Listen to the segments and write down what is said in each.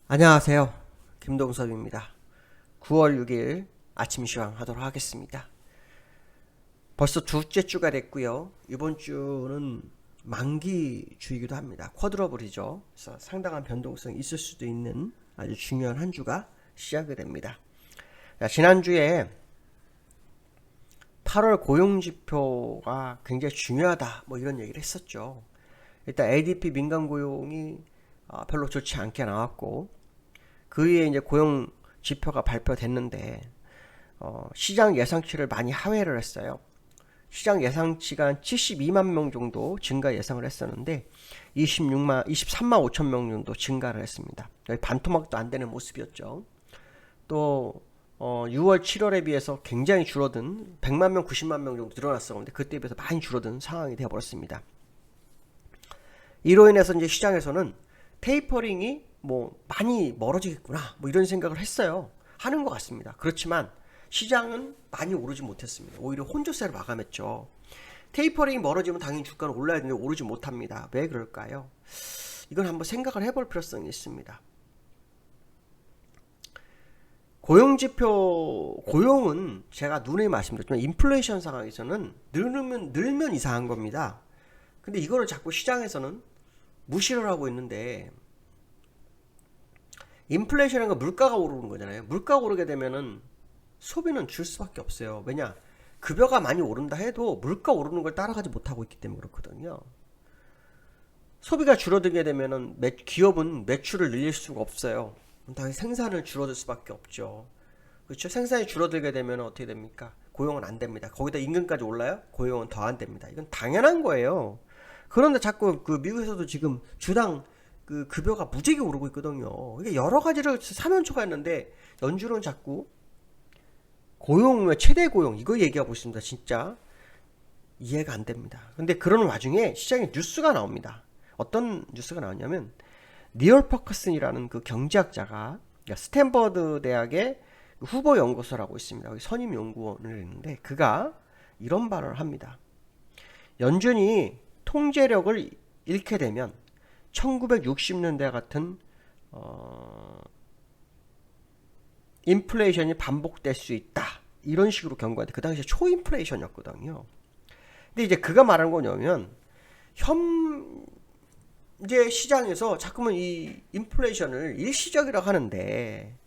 안녕하세요. 김동섭입니다. 9월 6일 아침 시황 하도록 하겠습니다. 벌써 두째 주가 됐고요. 이번 주는 만기주이기도 합니다. 쿼드러블이죠. 그래서 상당한 변동성이 있을 수도 있는 아주 중요한 한 주가 시작이 됩니다. 자, 지난주에 8월 고용지표가 굉장히 중요하다 뭐 이런 얘기를 했었죠. 일단 ADP 민간 고용이 별로 좋지 않게 나왔고, 그 위에 이제 고용 지표가 발표됐는데 시장 예상치를 많이 하회를 했어요. 시장 예상치가 한 72만 명 정도 증가 예상을 했었는데 23만 5천 명 정도 증가를 했습니다. 반토막도 안 되는 모습이었죠. 또 6월 7월에 비해서 굉장히 줄어든 100만 명 90만 명 정도 늘어났었는데 그때에 비해서 많이 줄어든 상황이 되어버렸습니다. 이로 인해서 이제 시장에서는 테이퍼링이 뭐 많이 멀어지겠구나 뭐 이런 생각을 했어요. 하는 것 같습니다. 그렇지만 시장은 많이 오르지 못했습니다. 오히려 혼조세를 마감했죠. 테이퍼링이 멀어지면 당연히 주가는 올라야 되는데 오르지 못합니다. 왜 그럴까요? 이건 한번 생각을 해볼 필요성이 있습니다. 고용은 제가 누누이 말씀드렸지만 인플레이션 상황에서는 늘면 이상한 겁니다. 근데 이거를 자꾸 시장에서는 무시를 하고 있는데, 인플레이션이라는 건 물가가 오르는 거잖아요. 물가가 오르게 되면은 소비는 줄 수밖에 없어요. 왜냐? 급여가 많이 오른다 해도 물가 오르는 걸 따라가지 못하고 있기 때문에 그렇거든요. 소비가 줄어들게 되면은 기업은 매출을 늘릴 수가 없어요. 당연히 생산을 줄어들 수밖에 없죠. 그렇죠? 생산이 줄어들게 되면 어떻게 됩니까? 고용은 안 됩니다. 거기다 임금까지 올라요? 고용은 더 안 됩니다. 이건 당연한 거예요. 그런데 자꾸 그 미국에서도 지금 주당 그 급여가 무지하게 오르고 있거든요. 이게 여러 가지를 사면초가 했는데 연준은 자꾸 고용, 최대 고용 이거 얘기하고 있습니다. 진짜 이해가 안 됩니다. 근데 그런 와중에 시장에 뉴스가 나옵니다. 어떤 뉴스가 나왔냐면 니얼 퍼커슨이라는 그 경제학자가 스탠퍼드 대학의 후보 연구소라고 있습니다. 여기 선임 연구원을 했는데 그가 이런 발언을 합니다. 연준이 통제력을 잃게 되면 1960년대 같은 인플레이션이 반복될 수 있다. 이런 식으로 경고하는데 그 당시에 초인플레이션이었거든요. 근데 이제 그가 말하는 거냐면 현재 시장에서 자꾸만 이 인플레이션을 일시적이라고 하는데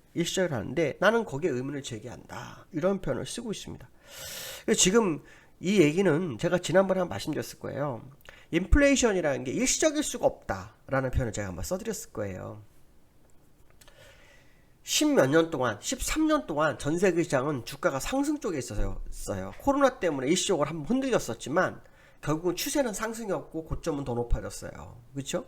나는 거기에 의문을 제기한다. 이런 표현을 쓰고 있습니다. 지금 이 얘기는 제가 지난번에 한번 말씀드렸을 거예요. 인플레이션이라는 게 일시적일 수가 없다라는 표현을 제가 한번 써드렸을 거예요. 10몇 년 동안, 13년 동안 전 세계 시장은 주가가 상승 쪽에 있었어요. 코로나 때문에 일시적으로 한번 흔들렸었지만 결국은 추세는 상승이었고 고점은 더 높아졌어요. 그렇죠?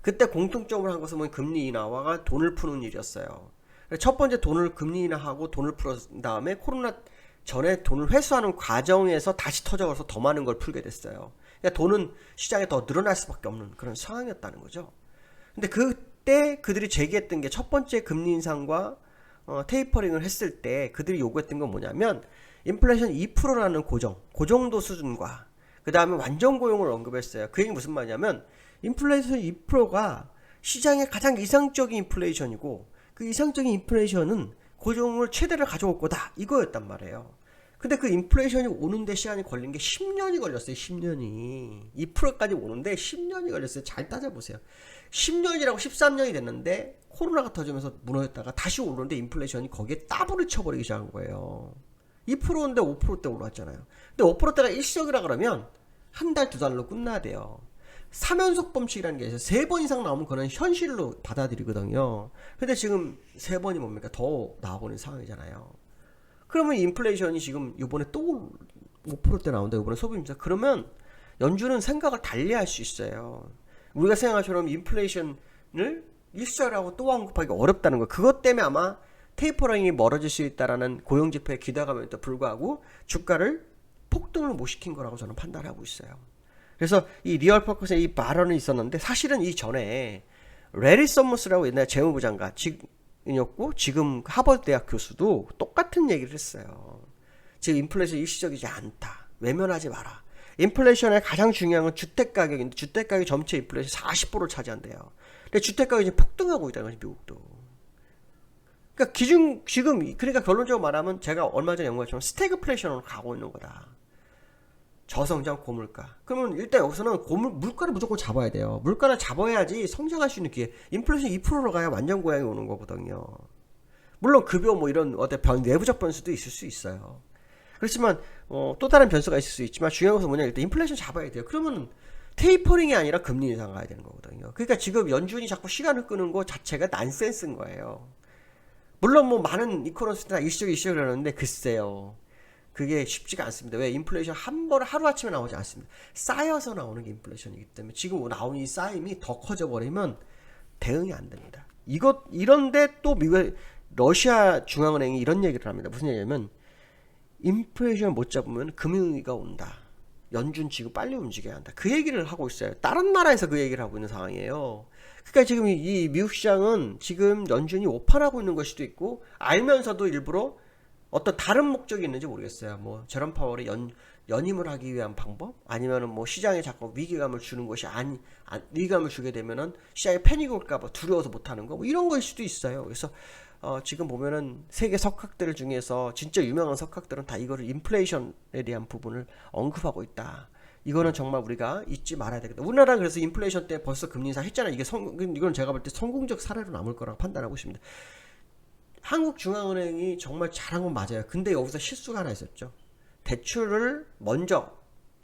그때 공통점으로 한 것은 금리 인하와 돈을 푸는 일이었어요. 첫 번째 금리 인하하고 돈을 풀은 다음에 코로나 전에 돈을 회수하는 과정에서 다시 터져서 더 많은 걸 풀게 됐어요. 그러니까 돈은 시장에 더 늘어날 수밖에 없는 그런 상황이었다는 거죠. 근데 그때 그들이 제기했던 게 첫 번째 금리 인상과 테이퍼링을 했을 때 그들이 요구했던 건 뭐냐면 인플레이션 2%라는 그 정도 수준과 그 다음에 완전 고용을 언급했어요. 그 얘기 무슨 말이냐면 인플레이션 2%가 시장의 가장 이상적인 인플레이션이고 그 이상적인 인플레이션은 고용을 최대를 가져올 거다 이거였단 말이에요. 근데 그 인플레이션이 오는데 시간이 걸린 게 10년이 걸렸어요. 10년이 2%까지 오는데 10년이 걸렸어요. 잘 따져보세요. 10년이라고 13년이 됐는데 코로나가 터지면서 무너졌다가 다시 오르는데 인플레이션이 거기에 따블을 쳐버리기 시작한 거예요. 2%인데 5%대 올랐잖아요. 근데 5%대가 일시적이라 그러면 한 달, 두 달로 끝나야 돼요. 3연속 범칙이라는 게 있어요. 3번 이상 나오면 그건 현실로 받아들이거든요. 근데 지금 3번이 뭡니까? 더 나오는 상황이잖아요. 그러면 인플레이션이 지금 이번에 또 5%대 나온다. 이번에 소비입니다. 그러면 연준은 생각을 달리 할 수 있어요. 우리가 생각한 것처럼 인플레이션을 일시적이라고 또 언급하기 어렵다는 거. 그것 때문에 아마 테이퍼링이 멀어질 수 있다라는 고용지표의 기대감에도 불구하고 주가를 폭등을 못 시킨 거라고 저는 판단하고 있어요. 그래서 이 리얼 퍼커스의 이 발언이 있었는데 사실은 이 전에 레리 서머스라고 옛날 재무부 장관이었고 지금 하버드 대학 교수도 똑같은 얘기를 했어요. 지금 인플레이션 일시적이지 않다. 외면하지 마라. 인플레이션의 가장 중요한 건 주택가격인데 주택가격이 전체 인플레이션 40%를 차지한대요. 근데 주택가격이 지금 폭등하고 있다는 거지 미국도. 그러니까 지금 그러니까 결론적으로 말하면 제가 얼마 전에 연구했지만 스태그플레이션으로 가고 있는 거다. 저성장 고물가. 그러면 일단 여기서는 물가를 무조건 잡아야 돼요. 물가를 잡아야지 성장할 수 있는 기회. 인플레이션 2%로 가야 완전 고양이 오는 거거든요. 물론 급여 뭐 이런 어떤 내부적 변수도 있을 수 있어요. 그렇지만 또 다른 변수가 있을 수 있지만 중요한 것은 뭐냐, 일단 인플레이션 잡아야 돼요. 그러면 테이퍼링이 아니라 금리 인상 가야 되는 거거든요. 그러니까 지금 연준이 자꾸 시간을 끄는 거 자체가 난센스인 거예요. 물론 뭐 많은 이코노미스트나 일시적으로 그러는데 글쎄요. 그게 쉽지가 않습니다. 왜? 인플레이션 한 번에 하루아침에 나오지 않습니다. 쌓여서 나오는 게 인플레이션이기 때문에 지금 나오는 이 쌓임이 더 커져버리면 대응이 안 됩니다. 이런데 또 러시아 중앙은행이 이런 얘기를 합니다. 무슨 얘기냐면 인플레이션을 못 잡으면 금융위기가 온다. 연준 지금 빨리 움직여야 한다. 그 얘기를 하고 있어요. 다른 나라에서 그 얘기를 하고 있는 상황이에요. 그러니까 지금 이 미국 시장은 지금 연준이 오판하고 있는 걸 수도 있고 알면서도 일부러 어떤 다른 목적이 있는지 모르겠어요. 뭐 제롬 파월이 연임을 하기 위한 방법, 아니면은 뭐 시장에 자꾸 위기감을 주는 것이 위기감을 주게 되면은 시장에 패닉이 올까봐 두려워서 못하는 거, 뭐 이런 거일 수도 있어요. 그래서 지금 보면은 세계 석학들 중에서 진짜 유명한 석학들은 다 이거를 인플레이션에 대한 부분을 언급하고 있다. 이거는 정말 우리가 잊지 말아야 되겠다. 우리나라는 그래서 인플레이션 때 벌써 금리 인상 했잖아요. 이건 제가 볼 때 성공적 사례로 남을 거라고 판단하고 있습니다. 한국중앙은행이 정말 잘한 건 맞아요. 근데 여기서 실수가 하나 있었죠. 대출을 먼저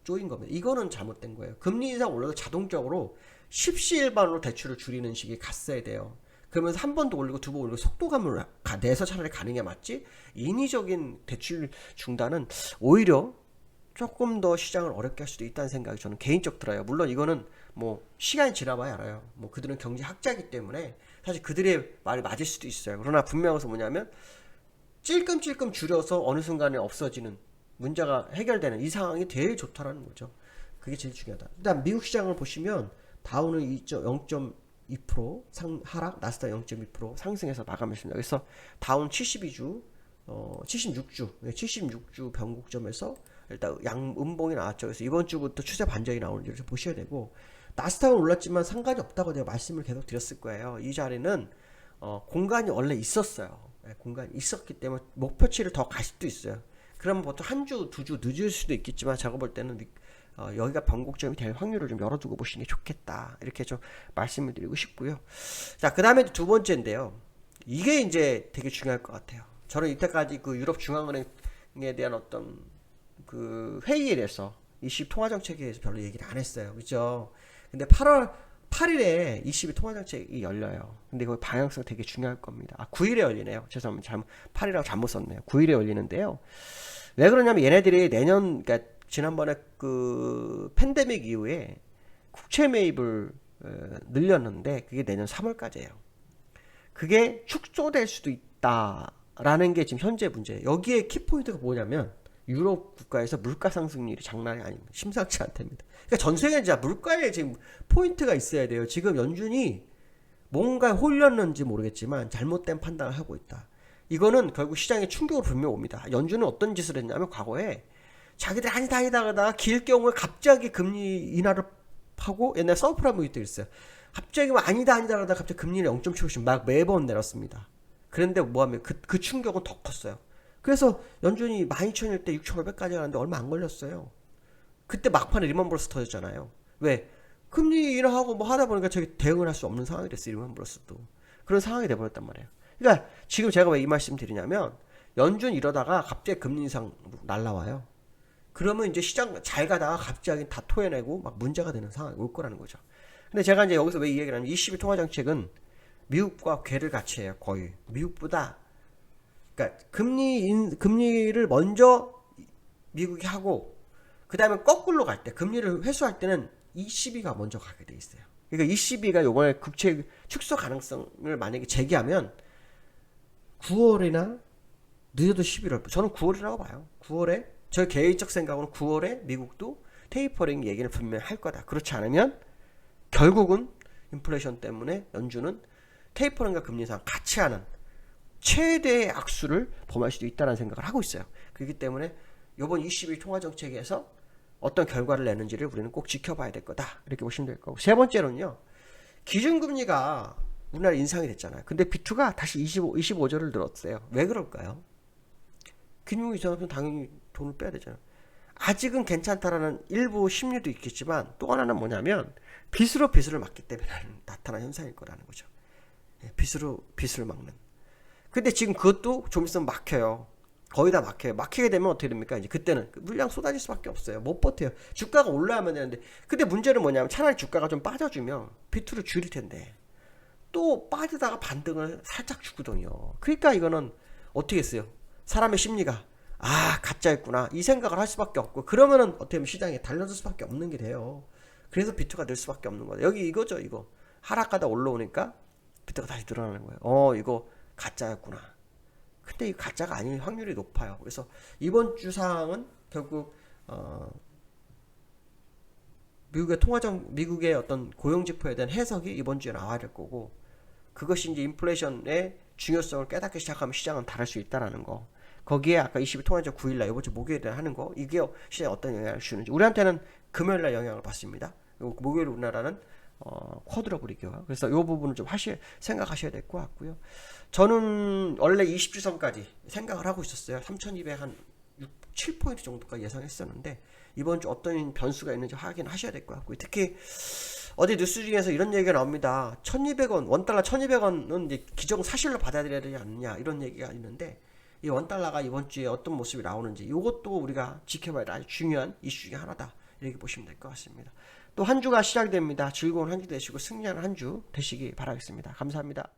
조인 겁니다. 이거는 잘못된 거예요. 금리 인상 올려도 자동적으로 십시일반으로 대출을 줄이는 식이 갔어야 돼요. 그러면서 한 번 더 올리고 두 번 올리고 속도감을 내서 차라리 가는 게 맞지, 인위적인 대출 중단은 오히려 조금 더 시장을 어렵게 할 수도 있다는 생각이 저는 개인적 들어요. 물론 이거는 뭐 시간이 지나봐야 알아요. 뭐 그들은 경제학자이기 때문에 사실 그들의 말이 맞을 수도 있어요. 그러나 분명한 것은 뭐냐면 찔끔찔끔 줄여서 어느 순간에 없어지는 문제가 해결되는 이 상황이 제일 좋다라는 거죠. 그게 제일 중요하다. 일단 미국 시장을 보시면 다우는 0.2% 하락, 나스닥 0.2% 상승해서 마감했습니다. 그래서 다운 76주 변곡점에서 일단 음봉이 나왔죠. 그래서 이번 주부터 추세 반전이 나오는지를 좀 보셔야 되고, 나스닥은 올랐지만 상관이 없다고 제가 말씀을 계속 드렸을 거예요. 이 자리는 공간이 원래 있었어요. 네, 공간이 있었기 때문에 목표치를 더 갈 수도 있어요. 그러면 보통 한 주, 두 주 늦을 수도 있겠지만 제가 볼 때는 여기가 변곡점이 될 확률을 좀 열어두고 보시는 게 좋겠다. 이렇게 좀 말씀을 드리고 싶고요. 자, 그 다음에 두 번째인데요. 이게 이제 되게 중요할 것 같아요. 저는 이때까지 그 유럽 중앙은행에 대한 어떤 그 회의에 대해서 ECB 통화정책에 대해서 별로 얘기를 안 했어요. 그죠? 근데 8월 8일에 ECB 통화정책이 열려요. 근데 그 방향성 되게 중요할 겁니다. 9일에 열리네요. 죄송합니다. 8일이라고 잘못 썼네요. 9일에 열리는데요. 왜 그러냐면 얘네들이 내년, 그러니까 지난번에 그 팬데믹 이후에 국채 매입을 늘렸는데 그게 내년 3월까지예요. 그게 축소될 수도 있다라는 게 지금 현재 문제예요. 여기에 키포인트가 뭐냐면 유럽 국가에서 물가 상승률이 장난이 아닙니다. 심상치 않답니다. 그러니까 전 세계 진짜 물가에 지금 포인트가 있어야 돼요. 지금 연준이 뭔가 홀렸는지 모르겠지만 잘못된 판단을 하고 있다. 이거는 결국 시장에 충격으로 분명 옵니다. 연준은 어떤 짓을 했냐면 과거에 자기들 다니다가 길 경우에 갑자기 금리 인하를 하고, 옛날 서프라임 때 있어요. 갑자기 아니다 하다가 갑자기 금리를 0.75씩 막 매번 내렸습니다. 그런데 뭐하면 그 충격은 더 컸어요. 그래서 연준이 12,000일 때 6,500까지 가는데 얼마 안 걸렸어요. 그때 막판에 리먼 브러스 터졌잖아요. 왜? 금리 인하하고 뭐 하다 보니까 저기 대응을 할 수 없는 상황이 됐어요. 리먼 브러스도. 그런 상황이 돼버렸단 말이에요. 그러니까 지금 제가 왜 이 말씀 드리냐면 연준 이러다가 갑자기 금리 인상 날라와요. 그러면 이제 시장 잘 가다가 갑자기 다 토해내고 막 문제가 되는 상황이 올 거라는 거죠. 근데 제가 이제 여기서 왜 이 얘기를 하냐면 ECB 통화정책은 미국과 궤를 같이 해요. 거의 미국보다, 그러니까 금리를 먼저 미국이 하고 그 다음에 거꾸로 갈 때 금리를 회수할 때는 ECB가 먼저 가게 돼 있어요. 그러니까 ECB가 요번에 국채 축소 가능성을 만약에 제기하면 9월이나 늦어도 11월, 저는 9월이라고 봐요. 9월에 저 개인적 생각으로는 9월에 미국도 테이퍼링 얘기를 분명히 할 거다. 그렇지 않으면 결국은 인플레이션 때문에 연준은 테이퍼링과 금리 인상 같이 하는 최대의 악수를 범할 수도 있다는 생각을 하고 있어요. 그렇기 때문에 이번 22 통화정책에서 어떤 결과를 내는지를 우리는 꼭 지켜봐야 될 거다. 이렇게 보시면 될 거고, 세 번째로는요. 기준금리가 우리나라 인상이 됐잖아요. 근데 비투가 다시 25조를 늘었어요. 왜 그럴까요? 금융위 이상하면 당연히 돈을 빼야 되잖아요. 아직은 괜찮다라는 일부 심리도 있겠지만 또 하나는 뭐냐면 빚으로 빚을 막기 때문에 나타난 현상일 거라는 거죠. 빚으로 빚을 막는. 근데 지금 그것도 좀 있으면 막혀요. 거의 다 막혀요. 막히게 되면 어떻게 됩니까? 이제 그때는 물량 쏟아질 수밖에 없어요. 못 버텨요. 주가가 올라야만 되는데. 근데 문제는 뭐냐면 차라리 주가가 좀 빠져주면 비투를 줄일 텐데 또 빠지다가 반등을 살짝 주거든요. 그러니까 이거는 어떻게 했어요? 사람의 심리가 가짜였구나 이 생각을 할 수밖에 없고 그러면은 어떻게 보면 시장에 달려들 수밖에 없는 게 돼요. 그래서 비트가 늘 수밖에 없는 거예요. 여기 이거죠. 이거 하락하다 올라오니까 비트가 다시 늘어나는 거예요. 이거 가짜였구나. 근데 이 가짜가 아닐 확률이 높아요. 그래서 이번 주 상황은 결국 미국의 어떤 고용 지표에 대한 해석이 이번 주에 나와야 될 거고 그것이 이제 인플레이션의 중요성을 깨닫기 시작하면 시장은 다를 수 있다라는 거. 거기에 아까 22 통화적 9일날 이번 주 목요일에 하는 거 이게 시장에 어떤 영향을 주는지 우리한테는 금요일날 영향을 받습니다. 목요일 우리나라는 쿼드러블 이겨요. 그래서 이 부분을 좀 생각하셔야 될 것 같고요. 저는 원래 20주선까지 생각을 하고 있었어요. 3200 한 7포인트 정도까지 예상했었는데 이번 주 어떤 변수가 있는지 확인하셔야 될 것 같고요. 특히 어제 뉴스 중에서 이런 얘기가 나옵니다. 1200원, 원달러 1200원은 이제 기정사실로 받아들여야 되지 않느냐 이런 얘기가 있는데 이 원달러가 이번 주에 어떤 모습이 나오는지 이것도 우리가 지켜봐야 할 아주 중요한 이슈 중에 하나다 이렇게 보시면 될 것 같습니다. 또 한 주가 시작됩니다. 즐거운 한 주 되시고 승리하는 한 주 되시기 바라겠습니다. 감사합니다.